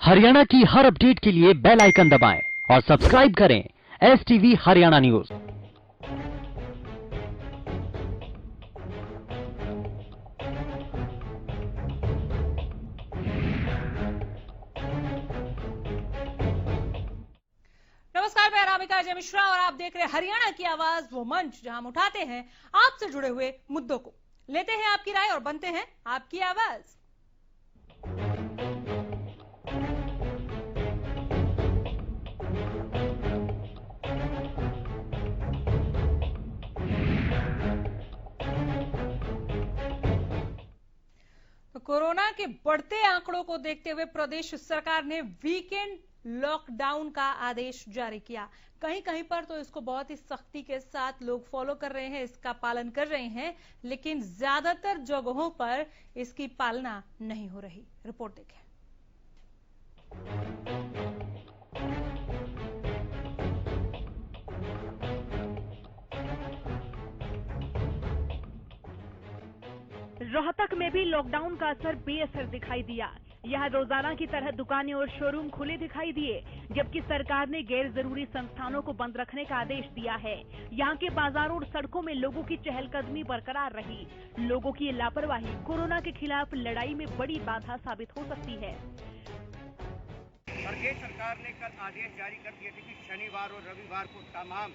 हरियाणा की हर अपडेट के लिए बेल आइकन दबाएं और सब्सक्राइब करें STV हरियाणा न्यूज। नमस्कार, मैं अनामिका अजय मिश्रा और आप देख रहे हैं हरियाणा की आवाज, वो मंच जहां हम उठाते हैं आपसे जुड़े हुए मुद्दों को, लेते हैं आपकी राय और बनते हैं आपकी आवाज। तो कोरोना के बढ़ते आंकड़ों को देखते हुए प्रदेश सरकार ने वीकेंड लॉकडाउन का आदेश जारी किया। कहीं कहीं पर तो इसको बहुत ही सख्ती के साथ लोग फॉलो कर रहे हैं, इसका पालन कर रहे हैं, लेकिन ज्यादातर जगहों पर इसकी पालना नहीं हो रही। रिपोर्ट देखें। रोहतक में भी लॉकडाउन का असर बेअसर दिखाई दिया। यहाँ रोजाना की तरह दुकानें और शोरूम खुले दिखाई दिए, जबकि सरकार ने गैर जरूरी संस्थानों को बंद रखने का आदेश दिया है। यहाँ के बाजारों और सड़कों में लोगों की चहलकदमी बरकरार रही। लोगों की ये लापरवाही कोरोना के खिलाफ लड़ाई में बड़ी बाधा साबित हो सकती है। प्रदेश सरकार ने कल आदेश जारी कर दिए थे कि शनिवार और रविवार को तमाम,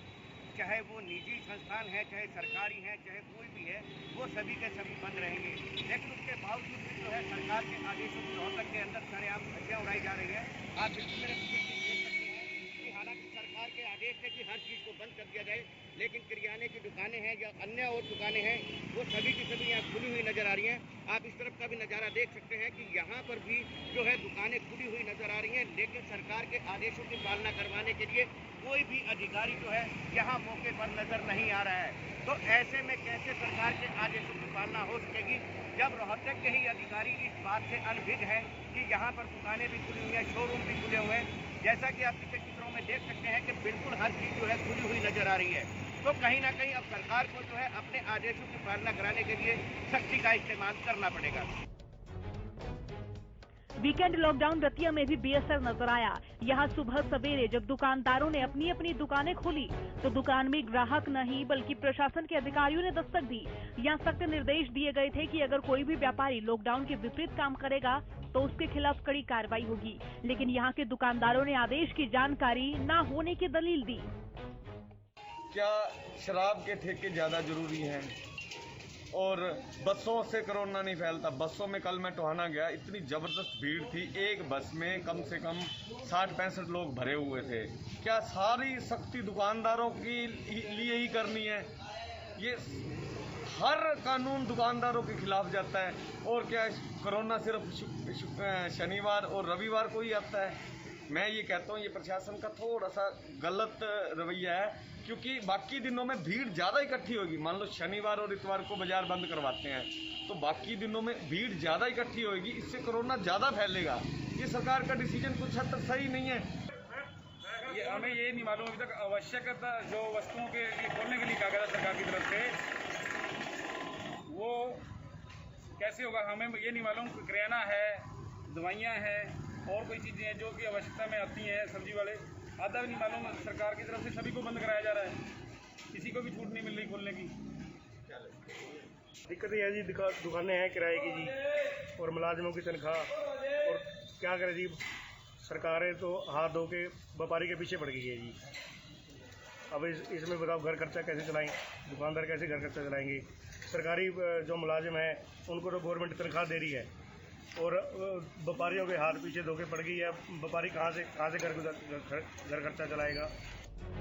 चाहे वो निजी संस्थान है, चाहे सरकारी है, चाहे कोई भी है, वो सभी के सभी बंद रहेंगे। लेकिन उसके बावजूद भी जो है सरकार के आदेशों की रोहतक के अंदर सरेआम धज्जियां उड़ाई जा रही है। आप बिल्कुल मेरे पीछे देख सकते हैं कि हालांकि सरकार के आदेश है कि हर चीज को बंद कर दिया जाए, लेकिन किराने की दुकानें हैं या अन्य और दुकानें हैं, वो सभी की सभी यहाँ खुली हुई नजर आ रही हैं। आप इस तरफ का भी नजारा देख सकते हैं कि यहाँ पर भी जो है दुकानें खुली हुई नजर आ रही हैं, लेकिन सरकार के आदेशों की पालना करवाने के लिए कोई भी अधिकारी जो है यहाँ मौके पर नजर नहीं आ रहा है। तो ऐसे में कैसे सरकार के आदेशों की पालना हो सकेगी, जब रोहतक के ही अधिकारी इस बात से अनभिज्ञ हैं कि यहाँ पर दुकानें भी खुली हुई हैं, शोरूम भी खुले हुए हैं। जैसा कि आप पिछले चित्रों में देख सकते हैं कि बिल्कुल हर चीज जो है खुली हुई नजर आ रही है। तो कहीं ना कहीं अब सरकार को जो है अपने आदेशों की पालना कराने के लिए सख्ती का इस्तेमाल करना पड़ेगा। वीकेंड लॉकडाउन रतिया में भी बेअसर नजर आया। यहाँ सुबह सवेरे जब दुकानदारों ने अपनी अपनी दुकानें खोली तो दुकान में ग्राहक नहीं बल्कि प्रशासन के अधिकारियों ने दस्तक दी। यहाँ सख्त निर्देश दिए गए थे कि अगर कोई भी व्यापारी लॉकडाउन के विपरीत काम करेगा तो उसके खिलाफ कड़ी कार्रवाई होगी। लेकिन यहाँ के दुकानदारों ने आदेश की जानकारी न होने की दलील दी। क्या शराब के ठेके ज्यादा जरूरी हैं? और बसों से कोरोना नहीं फैलता? बसों में कल मैं टोहाना गया, इतनी जबरदस्त भीड़ थी, एक बस में कम से कम 60-65 लोग भरे हुए थे। क्या सारी सख्ती दुकानदारों के लिए ही करनी है? ये हर कानून दुकानदारों के खिलाफ जाता है। और क्या कोरोना सिर्फ शनिवार और रविवार को ही आता है? मैं ये कहता हूँ ये प्रशासन का थोड़ा सा गलत रवैया है, क्योंकि बाकी दिनों में भीड़ ज़्यादा इकट्ठी होगी। मान लो शनिवार और इतवार को बाजार बंद करवाते हैं तो बाकी दिनों में भीड़ ज़्यादा इकट्ठी होगी, इससे कोरोना ज़्यादा फैलेगा। ये सरकार का डिसीजन कुछ हद तक सही नहीं है। ये हमें ये नहीं मालूम अभी तक आवश्यकता जो वस्तुओं के लिए खोलने के लिए कहा गया सरकार की तरफ से, वो कैसे होगा हमें ये नहीं मालूम। किराना है, दवाइयाँ हैं और कोई चीज़ें हैं जो कि आवश्यकता में आती हैं, सब्जी वाले, आधा भी नहीं मालूम। सरकार की तरफ से सभी को बंद कराया जा रहा है, किसी को भी छूट नहीं मिल रही खोलने की। दिक्कत ये है जी, दुकानें हैं किराए की जी, और मुलाजिमों की तनख्वाह, और क्या करें जी, सरकारें तो हाथ धो के व्यापारी के पीछे पड़ गई है जी। अब इसमें बताओ घर खर्चा कैसे चलाएं, दुकानदार कैसे घर खर्चा चलाएंगे? सरकारी जो मुलाजिम हैं उनको तो गवर्नमेंट तनख्वाह दे रही है, और व्यापारियों के हाथ पीछे धोखे पड़ गई है। व्यापारी कहाँ से घर खर्चा चलाएगा?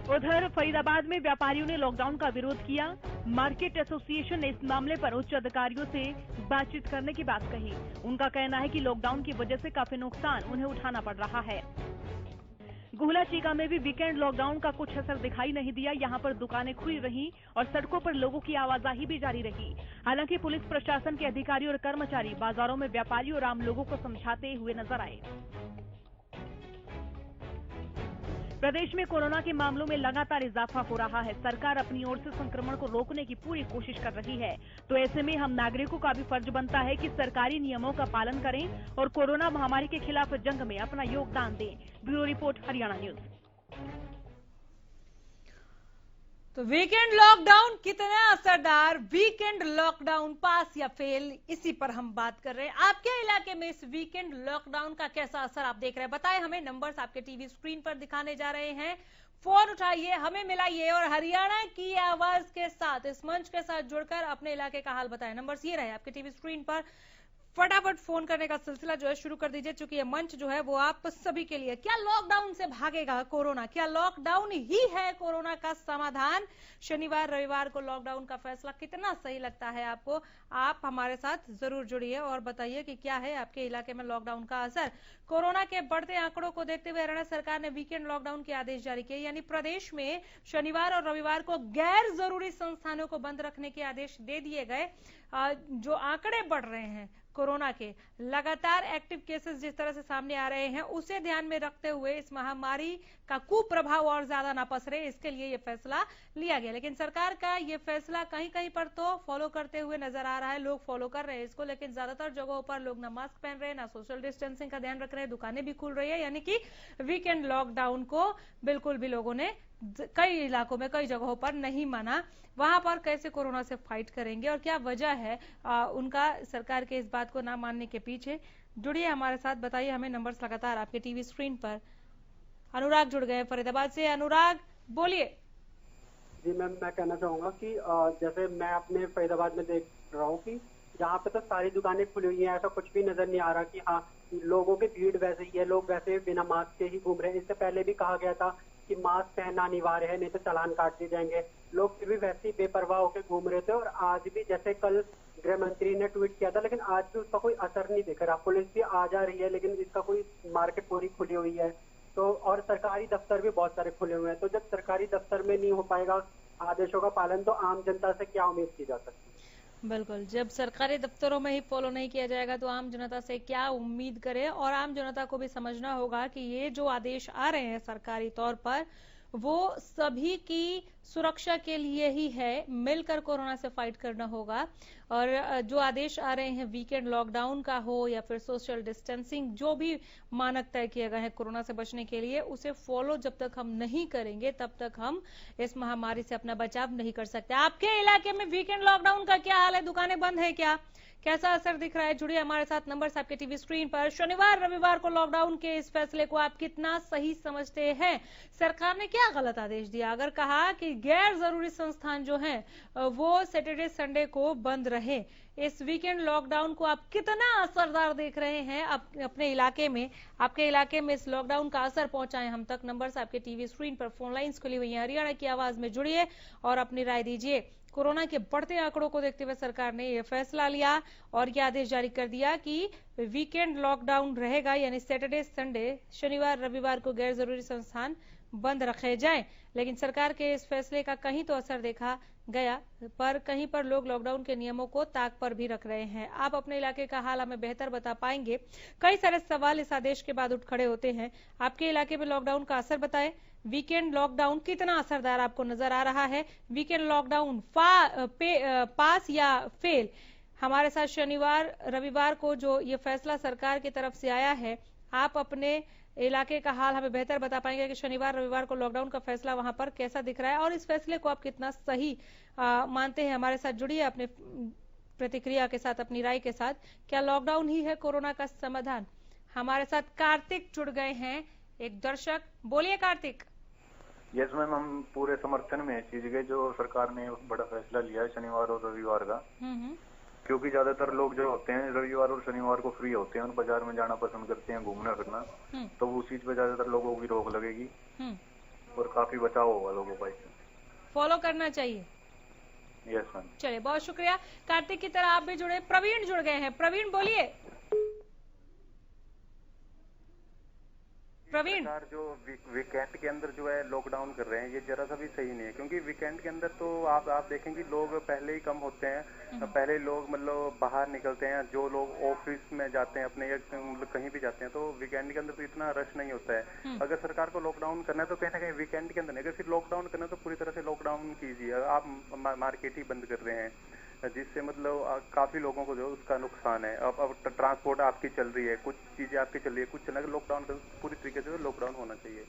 उधर फरीदाबाद में व्यापारियों ने लॉकडाउन का विरोध किया। मार्केट एसोसिएशन ने इस मामले पर उच्च अधिकारियों से बातचीत करने की बात कही। उनका कहना है कि लॉकडाउन की वजह से काफी नुकसान उन्हें उठाना पड़ रहा है। गुहला चीका में भी वीकेंड लॉकडाउन का कुछ असर दिखाई नहीं दिया। यहाँ पर दुकानें खुली रहीं और सड़कों पर लोगों की आवाजाही भी जारी रही। हालांकि पुलिस प्रशासन के अधिकारी और कर्मचारी बाजारों में व्यापारियों और आम लोगों को समझाते हुए नजर आए। प्रदेश में कोरोना के मामलों में लगातार इजाफा हो रहा है। सरकार अपनी ओर से संक्रमण को रोकने की पूरी कोशिश कर रही है, तो ऐसे में हम नागरिकों का भी फर्ज बनता है कि सरकारी नियमों का पालन करें और कोरोना महामारी के खिलाफ जंग में अपना योगदान दें। Bureau report, Haryana news. तो वीकेंड लॉकडाउन कितना असरदार, वीकेंड लॉकडाउन पास या फेल, इसी पर हम बात कर रहे हैं। आपके इलाके में इस वीकेंड लॉकडाउन का कैसा असर आप देख रहे हैं, बताएं हमें। नंबर्स आपके टीवी स्क्रीन पर दिखाने जा रहे हैं, फोन उठाइए, हमें मिलाइए और हरियाणा की आवाज के साथ, इस मंच के साथ जुड़कर अपने इलाके का हाल बताएं। नंबर्स ये रहे आपके टीवी स्क्रीन पर, फटाफट फोन करने का सिलसिला जो है शुरू कर दीजिए, क्योंकि ये मंच जो है वो आप सभी के लिए। क्या लॉकडाउन से भागेगा कोरोना? क्या लॉकडाउन ही है कोरोना का समाधान? शनिवार रविवार को लॉकडाउन का फैसला कितना सही लगता है आपको? आप हमारे साथ जरूर जुड़िए और बताइए कि क्या है आपके इलाके में लॉकडाउन का असर। कोरोना के बढ़ते आंकड़ों को देखते हुए हरियाणा सरकार ने वीकेंड लॉकडाउन के आदेश जारी किए, यानी प्रदेश में शनिवार और रविवार को गैर जरूरी संस्थानों को बंद रखने के आदेश दे दिए गए। जो आंकड़े बढ़ रहे हैं कोरोना के, लगातार एक्टिव केसेस जिस तरह से सामने आ रहे हैं, उसे ध्यान में रखते हुए इस महामारी का कुप्रभाव और ज्यादा ना पसरे, इसके लिए ये फैसला लिया गया। लेकिन सरकार का ये फैसला कहीं कहीं पर तो फॉलो करते हुए नजर आ रहा है, लोग फॉलो कर रहे हैं इसको, लेकिन ज्यादातर जगहों पर लोग ना मास्क पहन रहे हैं, ना सोशल डिस्टेंसिंग का ध्यान रख रहे हैं, दुकानें भी खुल रही है, यानी कि वीकेंड लॉकडाउन को बिल्कुल भी लोगों ने कई इलाकों में, कई जगहों पर नहीं माना। वहां पर कैसे कोरोना से फाइट करेंगे और क्या वजह है उनका सरकार के इस बात को ना मानने के पीछे? जुड़िए हमारे साथ, बताइए हमें। नंबर्स लगातार आपके टीवी स्क्रीन पर। अनुराग जुड़ गए फरीदाबाद से। अनुराग बोलिए। जी मैम, मैं कहना चाहूंगा कि जैसे मैं अपने फरीदाबाद में देख रहा हूँ कि यहाँ पे तो सारी दुकानें खुली हुई हैं, ऐसा कुछ भी नजर नहीं आ रहा कि हाँ लोगों की भीड़ वैसे ही है, लोग वैसे बिना मास्क के ही घूम रहे हैं। इससे पहले भी कहा गया था कि मास्क पहनना अनिवार्य है, नहीं तो चालान काट दिए जाएंगे। लोग फिर भी वैसे ही बेपरवाह होकर घूम रहे थे और आज भी, जैसे कल गृह मंत्री ने ट्वीट किया था, लेकिन आज भी उसका कोई असर नहीं दिख रहा। पुलिस भी आ जा रही है लेकिन इसका कोई, मार्केट पूरी खुली हुई है तो, और सरकारी दफ्तर भी बहुत सारे खुले हुए हैं। तो जब सरकारी दफ्तर में नहीं हो पाएगा आदेशों का पालन, तो आम जनता से क्या उम्मीद की जा सकती है? बिल्कुल, जब सरकारी दफ्तरों में ही फॉलो नहीं किया जाएगा तो आम जनता से क्या उम्मीद करें। और आम जनता को भी समझना होगा कि ये जो आदेश आ रहे हैं सरकारी तौर पर, वो सभी की सुरक्षा के लिए ही है, मिलकर कोरोना से फाइट करना होगा। और जो आदेश आ रहे हैं वीकेंड लॉकडाउन का हो या फिर सोशल डिस्टेंसिंग, जो भी मानक तय किए गए हैं कोरोना से बचने के लिए, उसे फॉलो जब तक हम नहीं करेंगे तब तक हम इस महामारी से अपना बचाव नहीं कर सकते। आपके इलाके में वीकेंड लॉकडाउन का क्या हाल है? दुकानें बंद है क्या? कैसा असर दिख रहा है? जुड़िए हमारे साथ, नंबर्स आपके टीवी स्क्रीन पर। शनिवार रविवार को लॉकडाउन के इस फैसले को आप कितना सही समझते हैं? सरकार ने क्या गलत आदेश दिया? अगर कहा कि गैर जरूरी संस्थान जो हैं वो सैटरडे संडे को बंद रहे, इस वीकेंड लॉकडाउन को आप कितना असरदार देख रहे हैं अपने इलाके में? आपके इलाके में इस लॉकडाउन का असर पहुंचाएं हम तक। नंबर्स आपके टीवी स्क्रीन पर, फोन लाइन्स खुली हुई हैं। हरियाणा की आवाज में जुड़िए और अपनी राय दीजिए। कोरोना के बढ़ते आंकड़ों को देखते हुए सरकार ने यह फैसला लिया और यह आदेश जारी कर दिया कि वीकेंड लॉकडाउन रहेगा, यानी सैटरडे संडे, शनिवार रविवार को गैर जरूरी संस्थान बंद रखे जाएं। लेकिन सरकार के इस फैसले का कहीं तो असर देखा गया, पर कहीं पर लोग लॉकडाउन के नियमों को ताक पर भी रख रहे हैं। आप अपने इलाके का हाल हमें बेहतर बता पाएंगे। कई सारे सवाल इस आदेश के बाद उठ खड़े होते हैं। आपके इलाके में लॉकडाउन का असर बताएं। वीकेंड लॉकडाउन कितना असरदार आपको नजर आ रहा है? वीकेंड लॉकडाउन पास या फेल? हमारे साथ शनिवार रविवार को जो ये फैसला सरकार की तरफ से आया है, आप अपने इलाके का हाल हमें बेहतर बता पाएंगे कि शनिवार रविवार को लॉकडाउन का फैसला वहां पर कैसा दिख रहा है और इस फैसले को आप कितना सही मानते हैं? हमारे साथ जुड़िए अपने प्रतिक्रिया के साथ, अपनी राय के साथ। क्या लॉकडाउन ही है कोरोना का समाधान? हमारे साथ कार्तिक जुड़ गए हैं, एक दर्शक। बोलिए कार्तिक। यस मैम, हम पूरे समर्थन में इस चीज के, जो सरकार ने बड़ा फैसला लिया है शनिवार और रविवार का। क्योंकि ज्यादातर लोग जो होते हैं रविवार और शनिवार को फ्री होते हैं, उन बाजार में जाना पसंद करते हैं, घूमना फिरना, तो उस चीज पे ज्यादातर लोगों की रोक लगेगी और काफी बचाव होगा लोगों का। फॉलो करना चाहिए। Yes ma'am. चलिए, बहुत शुक्रिया। कार्तिक की तरह आप भी जुड़े। प्रवीण जुड़ गए हैं। प्रवीण बोलिए। प्रवीण, सरकार जो वीकेंड के अंदर जो है लॉकडाउन कर रहे हैं, ये जरा सा भी सही नहीं है, क्योंकि वीकेंड के अंदर तो आप देखेंगे लोग पहले ही कम होते हैं, पहले लोग मतलब बाहर निकलते हैं, जो लोग ऑफिस में जाते हैं अपने या मतलब कहीं भी जाते हैं, तो वीकेंड के अंदर तो इतना रश नहीं होता है। अगर सरकार को लॉकडाउन करना है तो कहीं ना कहीं वीकेंड के अंदर नहीं, अगर फिर लॉकडाउन करना है तो पूरी तरह से लॉकडाउन कीजिए। आप मार्केट ही बंद कर रहे हैं, जिससे मतलब काफी लोगों को जो उसका नुकसान है। अब ट्रांसपोर्ट आपकी चल रही है, कुछ चीजें आपकी चल रही है, कुछ चलना लॉकडाउन पूरी तरीके से लॉकडाउन होना चाहिए।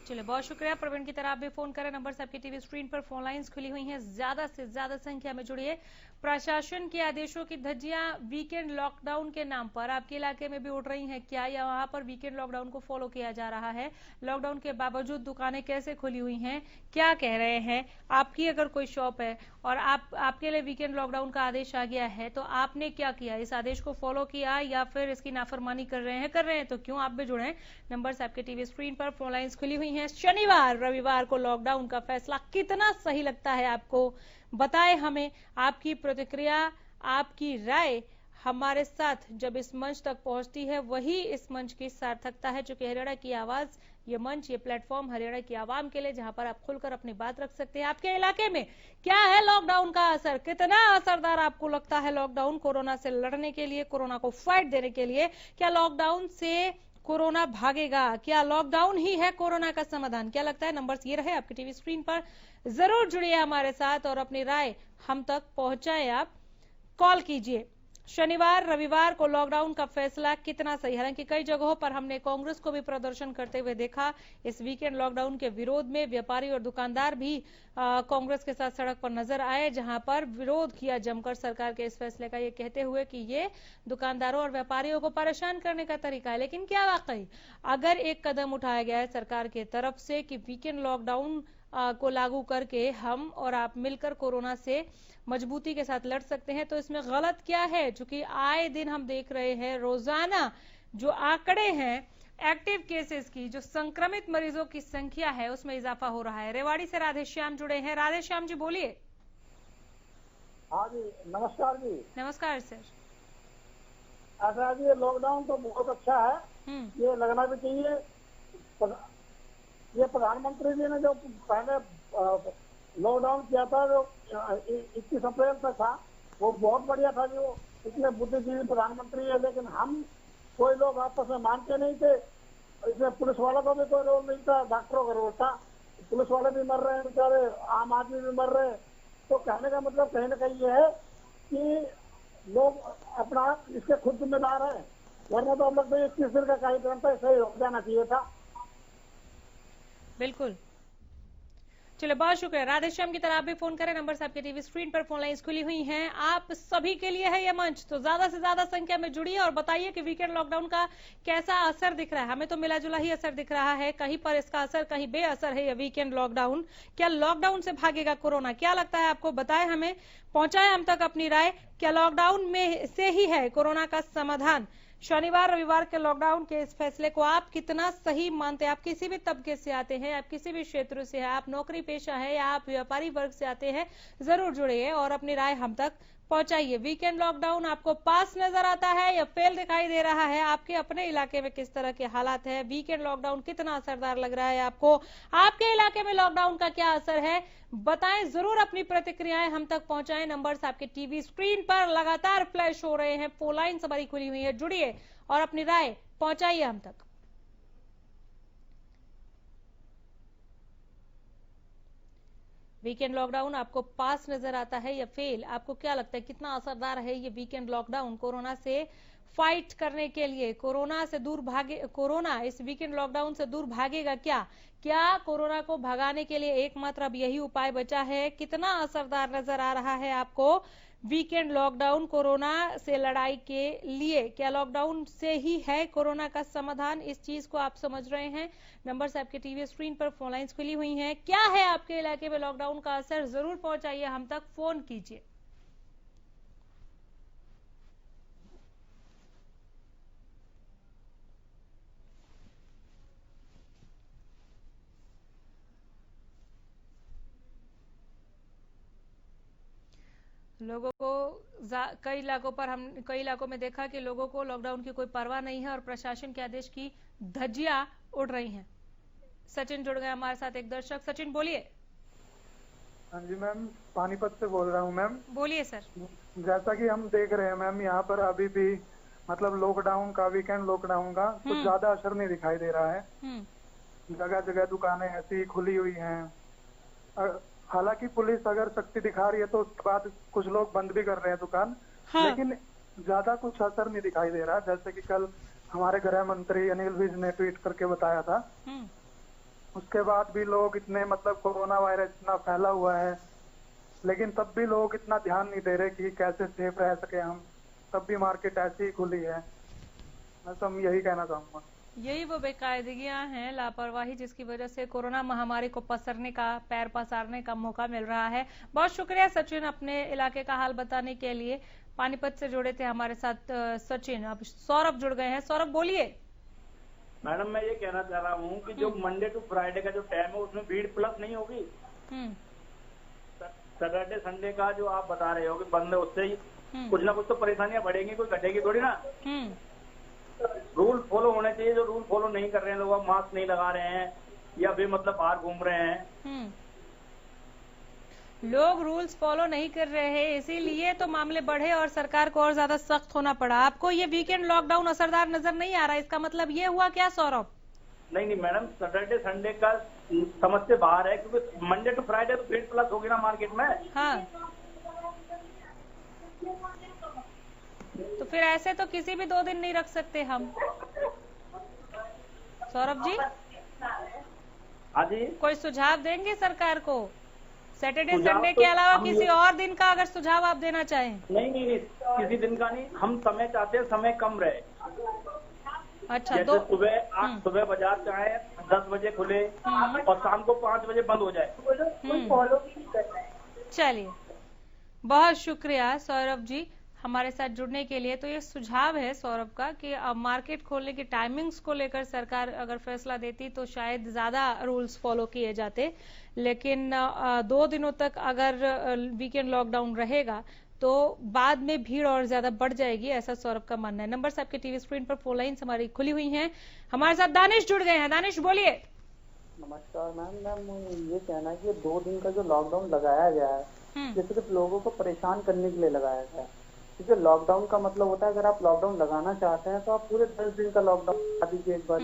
चलिए, बहुत शुक्रिया प्रवीण की तरह आप भी फोन करें। नंबर आपकी टीवी स्क्रीन पर, फोन लाइंस खुली हुई हैं, ज्यादा से ज्यादा संख्या में जुड़िए। प्रशासन के आदेशों की धज्जियां वीकेंड लॉकडाउन के नाम पर आपके इलाके में भी उड़ रही हैं क्या, या वहां पर वीकेंड लॉकडाउन को फॉलो किया जा रहा है? लॉकडाउन के बावजूद दुकानें कैसे खुली हुई हैं, क्या कह रहे हैं? आपकी अगर कोई शॉप है और आपके लिए वीकेंड लॉकडाउन का आदेश आ गया है, तो आपने क्या किया? इस आदेश को फॉलो किया या फिर इसकी नाफरमानी कर रहे हैं तो क्यों? आप भी जुड़े। नंबर आपके टीवी स्क्रीन पर, फोन लाइंस खुली हुई हैं। शनिवार रविवार को लॉकडाउन का फैसला कितना सही लगता है आपको? बताएं हमें आपकी प्रतिक्रिया, आपकी राय। हमारे साथ जब इस मंच तक पहुंचती है, वही इस मंच की सार्थकता है। चूंकि हरियाणा की आवाज, ये मंच, ये प्लेटफॉर्म हरियाणा की आवाम के लिए, जहां पर आप खुलकर अपनी बात रख सकते हैं। आपके इलाके में क्या है लॉकडाउन का असर? कितना असरदार आपको लगता है लॉकडाउन कोरोना से लड़ने के लिए, कोरोना को फाइट देने के लिए? क्या लॉकडाउन से कोरोना भागेगा? क्या लॉकडाउन ही है कोरोना का समाधान? क्या लगता है? नंबर्स ये रहे आपकी टीवी स्क्रीन पर। जरूर जुड़िए हमारे साथ और अपनी राय हम तक पहुंचाएं। आप कॉल कीजिए। शनिवार रविवार को लॉकडाउन का फैसला कितना सही? हालांकि कई जगहों पर हमने कांग्रेस को भी प्रदर्शन करते हुए देखा। इस वीकेंड लॉकडाउन के विरोध में व्यापारी और दुकानदार भी कांग्रेस के साथ सड़क पर नजर आए, जहां पर विरोध किया जमकर सरकार के इस फैसले का, ये कहते हुए कि ये दुकानदारों और व्यापारियों को परेशान करने का तरीका है। लेकिन क्या वाकई अगर एक कदम उठाया गया है सरकार की तरफ से कि वीकेंड लॉकडाउन को लागू करके हम और आप मिलकर कोरोना से मजबूती के साथ लड़ सकते हैं, तो इसमें गलत क्या है? क्योंकि आए दिन हम देख रहे हैं रोजाना जो आंकड़े हैं एक्टिव केसेस की, जो संक्रमित मरीजों की संख्या है, उसमें इजाफा हो रहा है। रेवाड़ी से राधेश्याम जुड़े हैं। राधेश्याम जी बोलिए। हाँ जी, नमस्कार जी। नमस्कार सर। अच्छा जी, लॉकडाउन तो बहुत अच्छा है, ये लगना भी चाहिए। ये प्रधानमंत्री जी ने जो पहले लॉकडाउन किया था, जो 21 अप्रैल तक था, वो बहुत बढ़िया था। जो इतने बुद्धिजीवी प्रधानमंत्री है, लेकिन हम कोई लोग आपस में मानते नहीं थे। इसमें पुलिस वालों का भी कोई रोल नहीं था, डॉक्टरों का रोल था। पुलिस वाले भी मर रहे हैं बेचारे, आम आदमी भी मर रहे हैं। तो कहने का मतलब कहीं ना कहीं ये है कि लोग अपना इसके खुद जिम्मेदार है, वरना तो हम लोग तो 21 दिन का कार्यक्रम था, सही हो जाना चाहिए था। बिल्कुल। चलो, बहुत शुक्रिया। राधेश्याम की तरह आप भी फोन करें। नंबर आपके टीवी स्क्रीन पर, फोन लाइंस खुली हुई हैं। आप सभी के लिए है ये मंच, तो ज्यादा से ज्यादा संख्या में जुड़िए और बताइए कि वीकेंड लॉकडाउन का कैसा असर दिख रहा है। हमें तो मिला जुला ही असर दिख रहा है, कहीं पर इसका असर, कहीं बेअसर है ये वीकेंड लॉकडाउन। क्या लॉकडाउन से भागेगा कोरोना? क्या लगता है आपको? बताएं हमें, पहुंचाएं हम तक अपनी राय। क्या लॉकडाउन में से ही है कोरोना का समाधान? शनिवार रविवार के लॉकडाउन के इस फैसले को आप कितना सही मानते हैं? आप किसी भी तबके से आते हैं, आप किसी भी क्षेत्र से हैं, आप नौकरी पेशा है या आप व्यापारी वर्ग से आते हैं, जरूर जुड़िए और अपनी राय हम तक पहुंचाइए। वीकेंड लॉकडाउन आपको पास नजर आता है या फेल दिखाई दे रहा है? आपके अपने इलाके में किस तरह के हालात है? वीकेंड लॉकडाउन कितना असरदार लग रहा है आपको? आपके इलाके में लॉकडाउन का क्या असर है? बताएं, जरूर अपनी प्रतिक्रियाएं हम तक पहुंचाएं। नंबर्स आपके टीवी स्क्रीन पर लगातार फ्लैश हो रहे हैं। फोन लाइन हमारी खुली हुई है, जुड़िए और अपनी राय पहुंचाइए हम तक। वीकेंड लॉकडाउन आपको पास नजर आता है या फेल? आपको क्या लगता है कितना असरदार है ये वीकेंड लॉकडाउन कोरोना से फाइट करने के लिए? कोरोना से दूर भागे, कोरोना इस वीकेंड लॉकडाउन से दूर भागेगा क्या? क्या कोरोना को भगाने के लिए एकमात्र अब यही उपाय बचा है? कितना असरदार नजर आ रहा है आपको वीकेंड लॉकडाउन कोरोना से लड़ाई के लिए? क्या लॉकडाउन से ही है कोरोना का समाधान? इस चीज को आप समझ रहे हैं? नंबर्स आपके टीवी स्क्रीन पर, फोन लाइंस खुली हुई हैं। क्या है आपके इलाके में लॉकडाउन का असर? जरूर पहुंचाइए हम तक, फोन कीजिए। लोगों को कई इलाकों में देखा कि लोगों को लॉकडाउन की कोई परवाह नहीं है और प्रशासन के आदेश की धज्जियां उड़ रही हैं। सचिन जुड़ गए हमारे साथ, एक दर्शक। सचिन बोलिए। हाँ जी मैम, पानीपत से बोल रहा हूँ मैम। बोलिए सर। जैसा कि हम देख रहे हैं मैम, यहाँ पर अभी भी मतलब लॉकडाउन का, वीकेंड लॉकडाउन का कुछ ज्यादा असर नहीं दिखाई दे रहा है। जगह जगह दुकानें ऐसी खुली हुई हैं। हालांकि पुलिस अगर सख्ती दिखा रही है तो उसके बाद कुछ लोग बंद भी कर रहे हैं दुकान। हाँ। लेकिन ज्यादा कुछ असर नहीं दिखाई दे रहा। जैसे कि कल हमारे गृह मंत्री अनिल विज ने ट्वीट करके बताया था, उसके बाद भी लोग इतने मतलब कोरोना वायरस इतना फैला हुआ है, लेकिन तब भी लोग इतना ध्यान नहीं दे रहे कि कैसे सेफ रह सके हम। तब भी मार्केट ऐसी ही खुली है। बस हम यही कहना चाहूंगा। यही वो बेकायदगियां हैं, लापरवाही, जिसकी वजह से कोरोना महामारी को पसरने का, पैर पसारने का मौका मिल रहा है। बहुत शुक्रिया सचिन, अपने इलाके का हाल बताने के लिए। पानीपत से जुड़े थे हमारे साथ सचिन। अब सौरभ जुड़ गए हैं। सौरभ बोलिए। मैडम मैं ये कहना चाह रहा हूँ कि जो मंडे टू फ्राइडे का जो टाइम है उसमें भीड़ प्लस नहीं होगी। सैटरडे संडे का जो आप बता रहे हो कि बंद है, उससे ही कुछ ना कुछ तो परेशानियां बढ़ेंगी, कोई घटेगी थोड़ी ना। रूल फॉलो होने चाहिए। जो रूल फॉलो नहीं कर रहे हैं लोग, मास्क नहीं लगा रहे हैं या भी मतलब बाहर घूम रहे हैं, लोग रूल्स फॉलो नहीं कर रहे हैं, इसीलिए तो मामले बढ़े और सरकार को और ज्यादा सख्त होना पड़ा। आपको ये वीकेंड लॉकडाउन असरदार नजर नहीं आ रहा, इसका मतलब ये हुआ क्या सौरभ? नहीं मैडम, सैटरडे संडे का समझ से बाहर है, क्योंकि मंडे टू फ्राइडे तो भीड़ प्लस होगी ना मार्केट में। हाँ। तो फिर ऐसे तो किसी भी 2 दिन नहीं रख सकते हम। सौरभ जी, हाँ जी, कोई सुझाव देंगे सरकार को? सैटरडे संडे के अलावा किसी और दिन का अगर सुझाव आप देना चाहें? नहीं, किसी दिन का नहीं। हम समय चाहते हैं, समय कम रहे। अच्छा, जैसे सुबह बाजार चाहे 10 बजे खुले और शाम को 5 बजे बंद हो जाए। फॉलो भी नहीं करना है। चलिए, बहुत शुक्रिया सौरभ जी हमारे साथ जुड़ने के लिए। तो ये सुझाव है सौरभ का कि अब मार्केट खोलने की टाइमिंग्स को लेकर सरकार अगर फैसला देती तो शायद ज्यादा रूल्स फॉलो किए जाते, लेकिन 2 दिनों तक अगर वीकेंड लॉकडाउन रहेगा तो बाद में भीड़ और ज्यादा बढ़ जाएगी, ऐसा सौरभ का मानना है। नंबर आपके टीवी स्क्रीन पर, फोन लाइन्स हमारी खुली हुई हैं। हमारे साथ दानिश जुड़ गए हैं। दानिश बोलिए। नमस्कार मैम, ये कहना है कि 2 दिन का जो लॉकडाउन लगाया गया है ये सिर्फ लोगों को परेशान करने के लिए लगाया गया है। क्योंकि लॉकडाउन का मतलब होता है, अगर आप लॉकडाउन लगाना चाहते हैं तो आप पूरे 10 दिन का लॉकडाउन लगा दीजिए एक बार।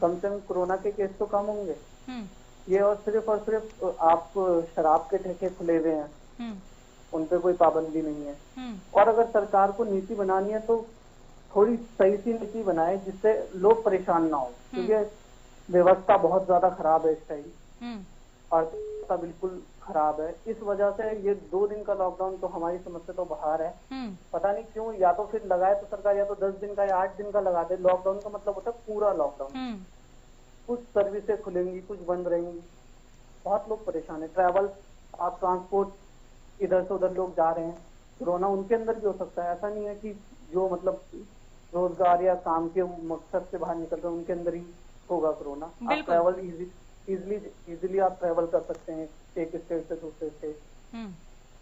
कम से कम कोरोना के केस तो कम होंगे। ये और सिर्फ आप शराब के ठेके खुले हुए हैं, उन पे कोई पाबंदी नहीं है। और अगर सरकार को नीति बनानी है तो थोड़ी सही सी नीति बनाए जिससे लोग परेशान ना हो, क्योंकि व्यवस्था बहुत ज्यादा खराब है इस टाइम, अर्थव्यवस्था बिल्कुल खराब है। इस वजह से ये 2 दिन का लॉकडाउन तो हमारी समझ से तो बाहर है। पता नहीं क्यों, या तो फिर लगाए तो सरकार या तो 10 दिन का या 8 दिन का लगा दे। लॉकडाउन का मतलब होता है पूरा लॉकडाउन। कुछ सर्विसेज खुलेंगी, कुछ बंद रहेंगी। बहुत लोग परेशान है। ट्रैवल, आप ट्रांसपोर्ट, इधर से उधर लोग जा रहे हैं, कोरोना उनके अंदर भी हो सकता है। ऐसा नहीं है कि जो मतलब रोजगार या काम के मकसद से बाहर निकल रहे हैं उनके अंदर ही होगा कोरोना। आप ट्रैवल इजीली आप ट्रैवल कर सकते हैं एक स्टेट से दूसरे स्टेट।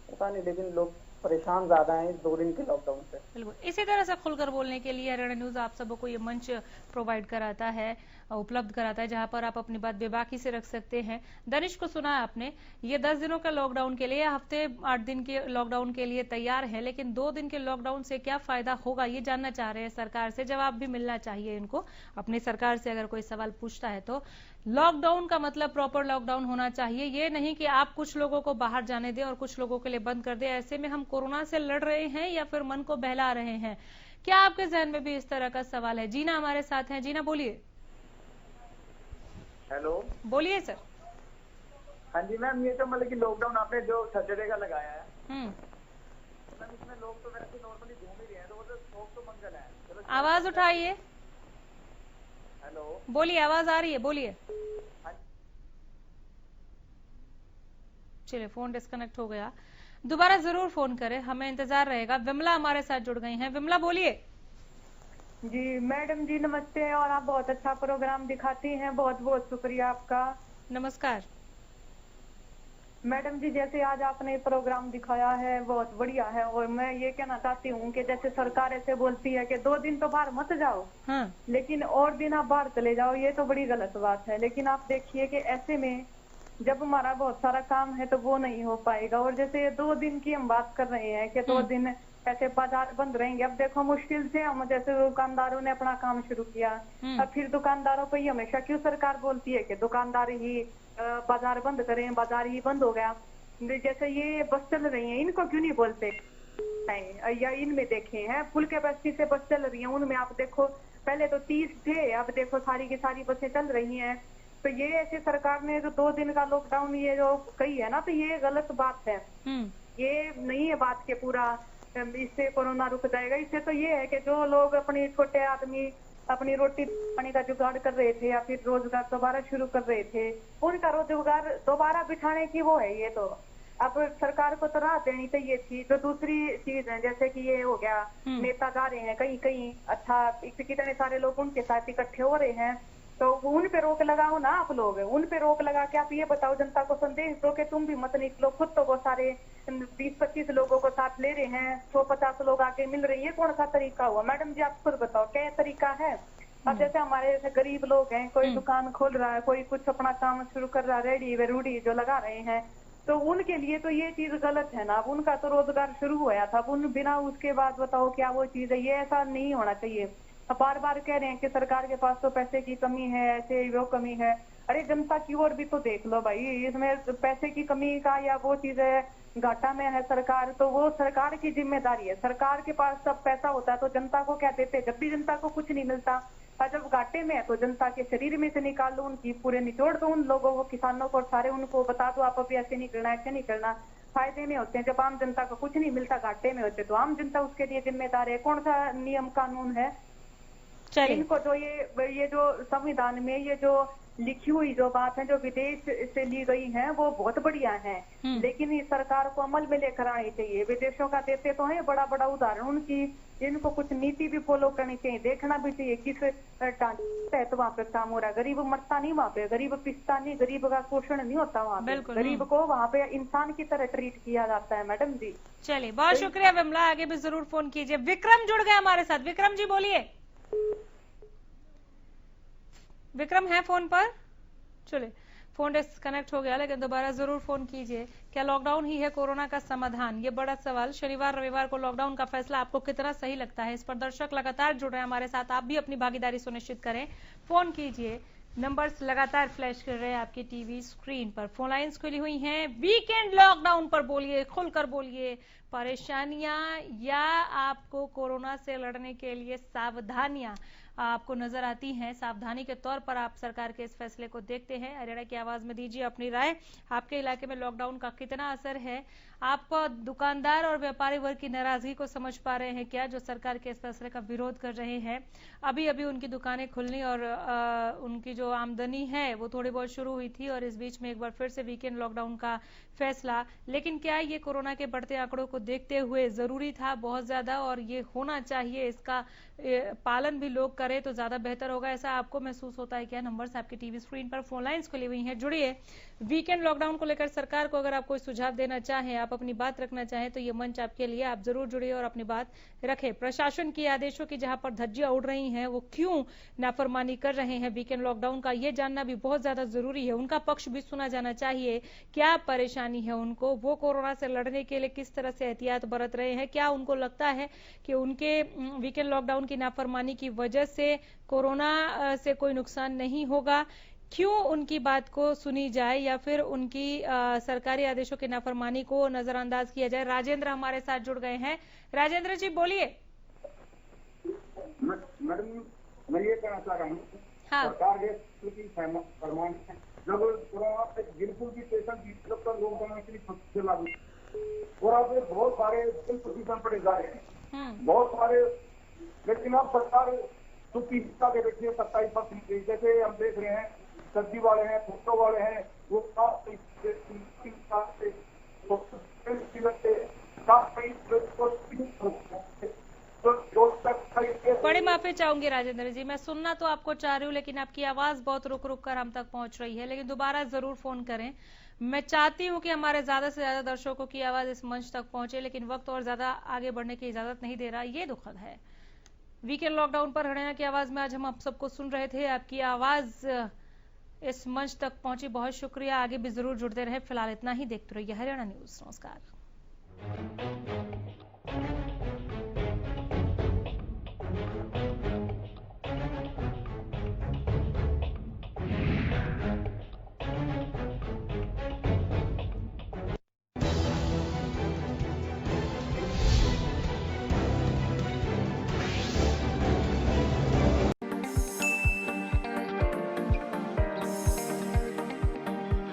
पता नहीं, लेकिन लोग परेशान ज्यादा हैं इस 2 दिन के लॉकडाउन से। बिल्कुल, इसी तरह से खुलकर बोलने के लिए हरियाणा न्यूज आप सबको ये मंच प्रोवाइड कराता है, उपलब्ध कराता है, जहां पर आप अपनी बात बेबाकी से रख सकते हैं। दनिश को सुना आपने, ये 10 दिनों का लॉकडाउन के लिए, हफ्ते 8 दिन के लॉकडाउन के लिए तैयार है, लेकिन 2 दिन के लॉकडाउन से क्या फायदा होगा ये जानना चाह रहे हैं सरकार से। जवाब भी मिलना चाहिए इनको अपनी सरकार से, अगर कोई सवाल पूछता है तो। लॉकडाउन का मतलब प्रॉपर लॉकडाउन होना चाहिए, ये नहीं कि आप कुछ लोगों को बाहर जाने दें और कुछ लोगों के लिए बंद कर दें। ऐसे में हम कोरोना से लड़ रहे हैं या फिर मन को बहला रहे हैं? क्या आपके जहन में भी इस तरह का सवाल है? जीना हमारे साथ हैं। जीना बोलिए। हेलो, बोलिए सर। हाँ जी मैम, ये तो मतलब कि लॉकडाउन आपने जो सैटरडे का लगाया है, मैम इसमें लोग तो वैसे नॉर्मली घूम ही रहे हैं, तो वो तो शौक तो मंगल है। आवाज उठाइए। हेलो, बोलिए, आवाज आ रही है, बोलिए। चलिए, फोन डिस्कनेक्ट हो गया, दोबारा जरूर फोन करें, हमें इंतजार रहेगा। विमला हमारे साथ जुड़ गई हैं। विमला बोलिए। जी मैडम जी नमस्ते, और आप बहुत अच्छा प्रोग्राम दिखाती हैं, बहुत बहुत शुक्रिया आपका। नमस्कार मैडम जी जैसे आज आपने प्रोग्राम दिखाया है बहुत बढ़िया है, और मैं ये कहना चाहती हूँ कि जैसे सरकार ऐसे बोलती है कि 2 दिन तो बाहर मत जाओ, लेकिन और दिन आप बाहर चले जाओ, ये तो बड़ी गलत बात है। लेकिन आप देखिए कि ऐसे में जब हमारा बहुत सारा काम है तो वो नहीं हो पाएगा। और जैसे 2 दिन की हम बात कर रहे हैं कि 2 दिन ऐसे बाजार बंद रहेंगे। अब देखो मुश्किल से हम जैसे दुकानदारों ने अपना काम शुरू किया, अब फिर दुकानदारों पर ही हमेशा क्यों सरकार बोलती है कि दुकानदार ही बाजार बंद करें, बाजार ही बंद हो गया। जैसे ये बस चल रही है, इनको क्यों नहीं बोलते? या इनमें देखे हैं फुल कैपेसिटी से बस चल रही है, उनमें आप देखो पहले तो 30 थे, अब देखो सारी की सारी बसें चल रही हैं। तो ये ऐसे सरकार ने जो 2 दिन का लॉकडाउन ये जो कही है ना, तो ये गलत बात है। ये नहीं है बात के पूरा इससे कोरोना रुक जाएगा। इससे तो ये है कि जो लोग अपने छोटे आदमी अपनी रोटी पानी का जुगाड़ कर रहे थे या फिर रोजगार दोबारा शुरू कर रहे थे, उनका रोजगार दोबारा बिठाने की वो है। ये तो अब सरकार को तो राहत देनी चाहिए थी। जो दूसरी चीज है जैसे कि ये हो गया, नेता जा रहे हैं कहीं कहीं, अच्छा कितने सारे लोग उनके साथ इकट्ठे हो रहे हैं, तो उन पे रोक लगाओ ना आप लोग। उन पे रोक लगा के आप ये बताओ, जनता को संदेश दो कि तुम भी मत निकलो। खुद तो वो सारे 20-25 लोगों को साथ ले रहे हैं, 150 लोग आके मिल रही है, कौन सा तरीका हुआ? मैडम जी आप खुद बताओ क्या तरीका है? अब जैसे हमारे जैसे गरीब लोग हैं, कोई दुकान खोल रहा है, कोई कुछ अपना काम शुरू कर रहा है, रेडी वे रूढ़ी जो लगा रहे हैं, तो उनके लिए तो ये चीज गलत है ना। अब उनका तो रोजगार शुरू हुआ था, अब उन बिना उसके बाद बताओ क्या वो चीज है? ये ऐसा नहीं होना चाहिए। बार बार कह रहे हैं कि सरकार के पास तो पैसे की कमी है, ऐसे वो कमी है। अरे जनता की ओर भी तो देख लो भाई, इसमें पैसे की कमी का या वो चीज है घाटा में है सरकार, तो वो सरकार की जिम्मेदारी है। सरकार के पास सब पैसा होता है तो जनता को क्या देते? जब भी जनता को कुछ नहीं मिलता, और जब घाटे में है तो जनता के शरीर में से निकाल लो, उनकी पूरे निचोड़ दो उन लोगों को, किसानों को, सारे उनको बता दो आप अभी ऐसे नहीं करना, ऐसे नहीं करना। फायदे में होते हैं, जब आम जनता को कुछ नहीं मिलता, घाटे में होते तो आम जनता उसके लिए जिम्मेदार है। कौन सा नियम कानून है? इनको जो ये जो संविधान में ये जो लिखी हुई जो बात है जो विदेश से ली गई है वो बहुत बढ़िया है, लेकिन इस सरकार को अमल में लेकर आनी चाहिए। विदेशों का देते तो है बड़ा बड़ा उदाहरण उनकी, इनको कुछ नीति भी फॉलो करनी चाहिए, देखना भी चाहिए किस ढांचे तो वहाँ पे काम हो रहा है। गरीब मरता नहीं वहाँ पे, गरीब पिसता नहीं, गरीब का शोषण नहीं होता वहाँ पे, गरीब को वहाँ पे इंसान की तरह ट्रीट किया जाता है। मैडम जी चलिए बहुत शुक्रिया विमला, आगे भी जरूर फोन कीजिए। विक्रम जुड़ गए हमारे साथ। विक्रम जी बोलिए। विक्रम है फोन पर? चलिए फोन डिस्कनेक्ट हो गया, लेकिन दोबारा जरूर फोन कीजिए। क्या लॉकडाउन ही है कोरोना का समाधान? ये बड़ा सवाल। शनिवार रविवार को लॉकडाउन का फैसला आपको कितना सही लगता है? इस पर दर्शक लगातार जुड़ रहे हैं हमारे साथ, आप भी अपनी भागीदारी सुनिश्चित करें, फोन कीजिए। नंबर्स लगातार फ्लैश कर रहे हैं आपकी टीवी स्क्रीन पर, फोन लाइन्स खुली हुई हैं। वीकेंड लॉकडाउन पर बोलिए, खुलकर बोलिए। परेशानियां या आपको कोरोना से लड़ने के लिए सावधानियां आपको नजर आती हैं, सावधानी के तौर पर आप सरकार के इस फैसले को देखते हैं? हरियाणा की आवाज में दीजिए अपनी राय। आपके इलाके में लॉकडाउन का कितना असर है? आप दुकानदार और व्यापारी वर्ग की नाराजगी को समझ पा रहे हैं क्या, जो सरकार के इस फैसले का विरोध कर रहे हैं? अभी अभी उनकी दुकानें खुलनी और उनकी जो आमदनी है वो थोड़ी बहुत शुरू हुई थी, और इस बीच में एक बार फिर से वीकेंड लॉकडाउन का फैसला। लेकिन क्या ये कोरोना के बढ़ते आंकड़ों को देखते हुए जरूरी था? बहुत ज्यादा, और ये होना चाहिए, इसका पालन भी लोग करें तो ज्यादा बेहतर होगा, ऐसा आपको महसूस होता है क्या? नंबर्स आपकी टीवी स्क्रीन पर, फोन लाइन्स खुली हुई हैं, जुड़िए। वीकेंड लॉकडाउन को लेकर सरकार को अगर आप कोई सुझाव देना चाहें, आप अपनी बात रखना चाहें, तो ये मंच आपके लिए, आप जरूर जुड़िए और अपनी बात रखें। प्रशासन के आदेशों की जहां पर धज्जियां उड़ रही हैं, वो क्यों नाफरमानी कर रहे हैं वीकेंड लॉकडाउन का, ये जानना भी बहुत ज्यादा जरूरी है। उनका पक्ष भी सुना जाना चाहिए, क्या परेशानी है उनको, वो कोरोना से लड़ने के लिए किस तरह से एहतियात बरत रहे हैं, क्या उनको लगता है कि उनके वीकेंड लॉकडाउन की नाफरमानी की वजह से कोरोना से कोई नुकसान नहीं होगा? क्यों उनकी बात को सुनी जाए या फिर उनकी सरकारी आदेशों की नाफरमानी को नजरअंदाज किया जाए? राजेंद्र हमारे साथ जुड़ गए हैं। राजेंद्र जी बोलिए। मैडम मैं ये कहना चाह रहा हूँ, सरकार के फरमान है, जब कोरोना से बिल्कुल भी पेशेंट जब तक लॉकडाउन के लिए लागू, और अब बहुत सारे प्रतिशत पड़े जा रहे हैं, बहुत सारे, लेकिन अब सरकार चुप्पी के बैठे 27%, जैसे हम देख रहे हैं सब्जी वाले हैं, फूटों वाले हैं, वो बड़ी माफी चाहूंगी राजेंद्र जी, मैं सुनना तो आपको चाह रही हूँ, लेकिन आपकी आवाज बहुत रुक रुक कर हम तक पहुंच रही है, लेकिन दोबारा जरूर फोन करें। मैं चाहती हूं कि हमारे ज्यादा से ज्यादा दर्शकों की आवाज इस मंच तक पहुंचे, लेकिन वक्त और ज्यादा आगे बढ़ने की इजाजत नहीं दे रहा। ये दुखद है। वीकेंड लॉकडाउन पर हरियाणा की आवाज में आज हम आप सबको सुन रहे थे। आपकी आवाज इस मंच तक पहुंची, बहुत शुक्रिया। आगे भी जरूर जुड़ते रहे। फिलहाल इतना ही। देखते रहिए हरियाणा न्यूज। नमस्कार।